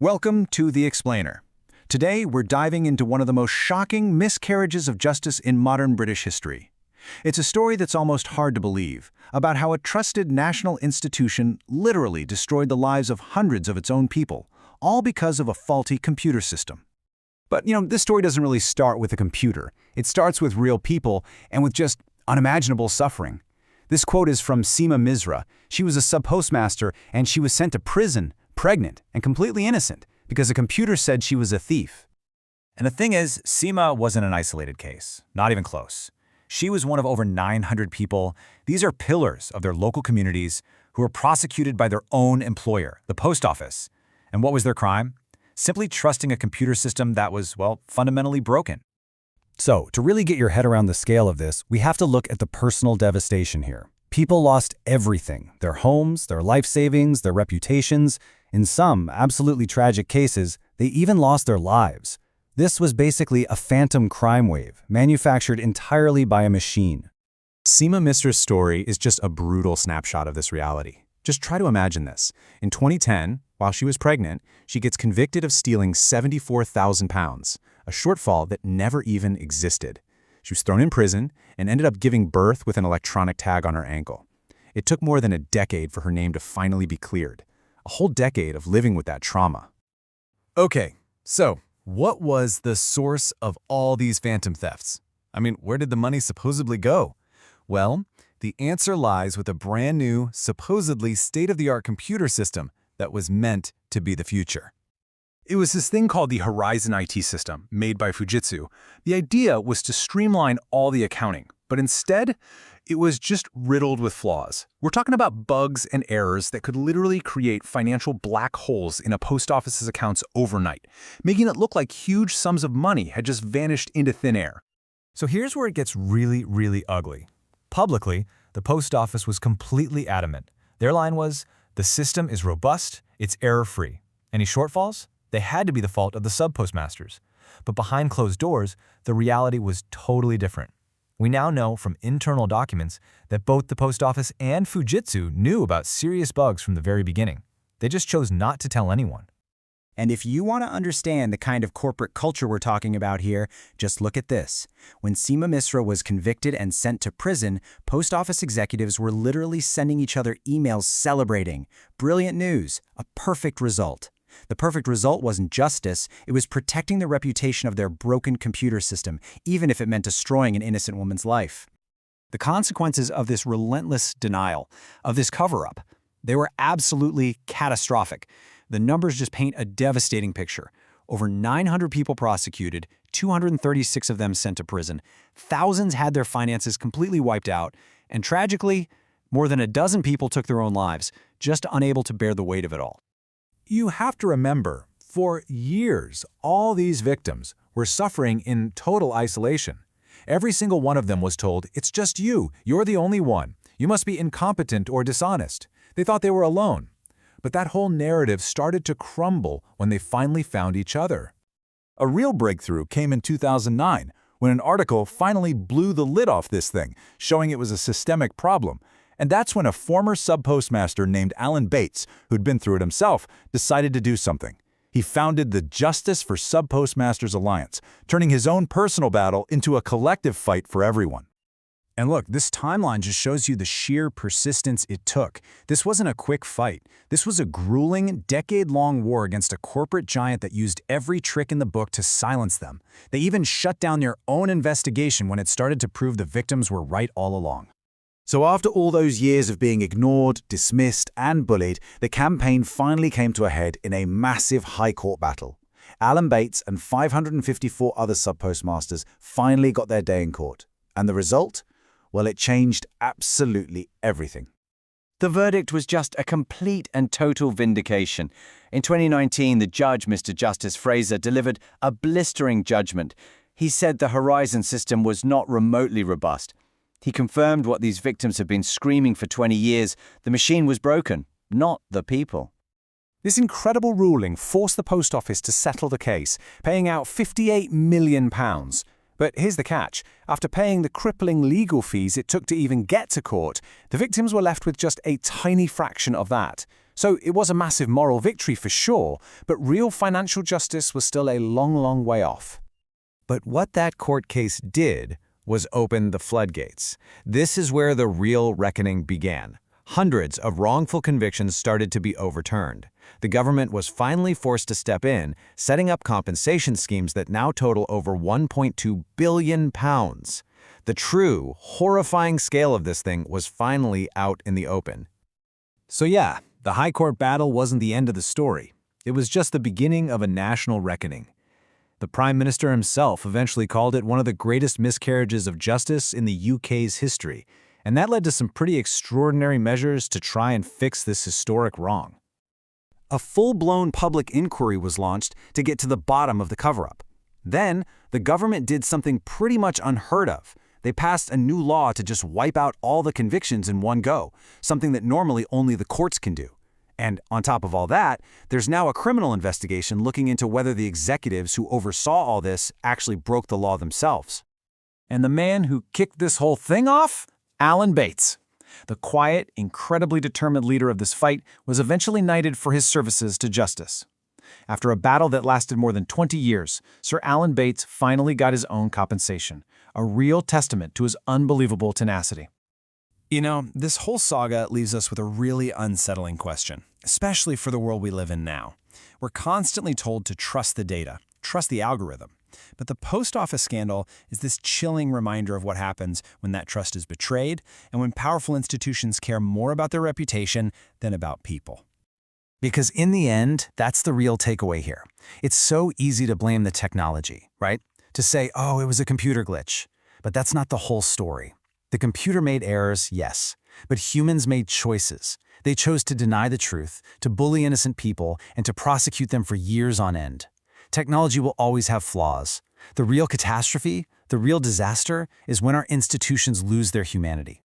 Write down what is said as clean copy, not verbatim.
Welcome to The Explainer. Today, we're diving into one of the most shocking miscarriages of justice in modern British history. It's a story that's almost hard to believe, about how a trusted national institution literally destroyed the lives of hundreds of its own people, all because of a faulty computer system. But, this story doesn't really start with a computer. It starts with real people and with just unimaginable suffering. This quote is from Seema Misra. She was a subpostmaster and she was sent to prison, pregnant, and completely innocent because a computer said she was a thief. And the thing is, Seema wasn't an isolated case, not even close. She was one of over 900 people. These are pillars of their local communities who were prosecuted by their own employer, the Post Office. And what was their crime? Simply trusting a computer system that was, fundamentally broken. So, to really get your head around the scale of this, we have to look at the personal devastation here. People lost everything: their homes, their life savings, their reputations. In some absolutely tragic cases, they even lost their lives. This was basically a phantom crime wave, manufactured entirely by a machine. Seema Misra's story is just a brutal snapshot of this reality. Just try to imagine this. In 2010, while she was pregnant, she gets convicted of stealing 74,000 pounds, a shortfall that never even existed. She was thrown in prison and ended up giving birth with an electronic tag on her ankle. It took more than a decade for her name to finally be cleared. A whole decade of living with that trauma. Okay, so what was the source of all these phantom thefts? Where did the money supposedly go? Well, the answer lies with a brand new, supposedly state-of-the-art computer system that was meant to be the future. It was this thing called the Horizon IT system, made by Fujitsu. The idea was to streamline all the accounting, but instead, it was just riddled with flaws. We're talking about bugs and errors that could literally create financial black holes in a post office's accounts overnight, making it look like huge sums of money had just vanished into thin air. So here's where it gets really, really ugly. Publicly, the post office was completely adamant. Their line was, "The system is robust, it's error-free. Any shortfalls? They had to be the fault of the subpostmasters." But behind closed doors, the reality was totally different. We now know from internal documents that both the Post Office and Fujitsu knew about serious bugs from the very beginning. They just chose not to tell anyone. And if you want to understand the kind of corporate culture we're talking about here, just look at this. When Seema Misra was convicted and sent to prison, Post Office executives were literally sending each other emails celebrating. Brilliant news, a perfect result. The perfect result wasn't justice, it was protecting the reputation of their broken computer system, even if it meant destroying an innocent woman's life. The consequences of this relentless denial, of this cover-up, they were absolutely catastrophic. The numbers just paint a devastating picture. Over 900 people prosecuted, 236 of them sent to prison, thousands had their finances completely wiped out, and tragically, more than a dozen people took their own lives, just unable to bear the weight of it all. You have to remember, for years, all these victims were suffering in total isolation. Every single one of them was told, "It's just you. You're the only one. You must be incompetent or dishonest." They thought they were alone. But that whole narrative started to crumble when they finally found each other. A real breakthrough came in 2009, when an article finally blew the lid off this thing, showing it was a systemic problem. And that's when a former subpostmaster named Alan Bates, who'd been through it himself, decided to do something. He founded the Justice for Subpostmasters Alliance, turning his own personal battle into a collective fight for everyone. And look, this timeline just shows you the sheer persistence it took. This wasn't a quick fight. This was a grueling, decade-long war against a corporate giant that used every trick in the book to silence them. They even shut down their own investigation when it started to prove the victims were right all along. So after all those years of being ignored, dismissed, and bullied, the campaign finally came to a head in a massive high court battle. Alan Bates and 554 other subpostmasters finally got their day in court. And the result? Well, it changed absolutely everything. The verdict was just a complete and total vindication. In 2019, the judge, Mr. Justice Fraser, delivered a blistering judgment. He said the Horizon system was not remotely robust. He confirmed what these victims had been screaming for 20 years. The machine was broken, not the people. This incredible ruling forced the Post Office to settle the case, paying out £58 million. But here's the catch. After paying the crippling legal fees it took to even get to court, the victims were left with just a tiny fraction of that. So it was a massive moral victory for sure, but real financial justice was still a long, long way off. But what that court case did was open the floodgates. This is where the real reckoning began. Hundreds of wrongful convictions started to be overturned. The government was finally forced to step in, setting up compensation schemes that now total over £1.2 billion. The true, horrifying scale of this thing was finally out in the open. So yeah, the High Court battle wasn't the end of the story. It was just the beginning of a national reckoning. The Prime Minister himself eventually called it one of the greatest miscarriages of justice in the UK's history, and that led to some pretty extraordinary measures to try and fix this historic wrong. A full-blown public inquiry was launched to get to the bottom of the cover-up. Then, the government did something pretty much unheard of. They passed a new law to just wipe out all the convictions in one go, something that normally only the courts can do. And on top of all that, there's now a criminal investigation looking into whether the executives who oversaw all this actually broke the law themselves. And the man who kicked this whole thing off? Alan Bates. The quiet, incredibly determined leader of this fight was eventually knighted for his services to justice. After a battle that lasted more than 20 years, Sir Alan Bates finally got his own compensation, a real testament to his unbelievable tenacity. You know, this whole saga leaves us with a really unsettling question, especially for the world we live in now. We're constantly told to trust the data, trust the algorithm. But the post office scandal is this chilling reminder of what happens when that trust is betrayed and when powerful institutions care more about their reputation than about people. Because in the end, that's the real takeaway here. It's so easy to blame the technology, right? To say, oh, it was a computer glitch. But that's not the whole story. The computer made errors, yes, but humans made choices. They chose to deny the truth, to bully innocent people, and to prosecute them for years on end. Technology will always have flaws. The real catastrophe, the real disaster, is when our institutions lose their humanity.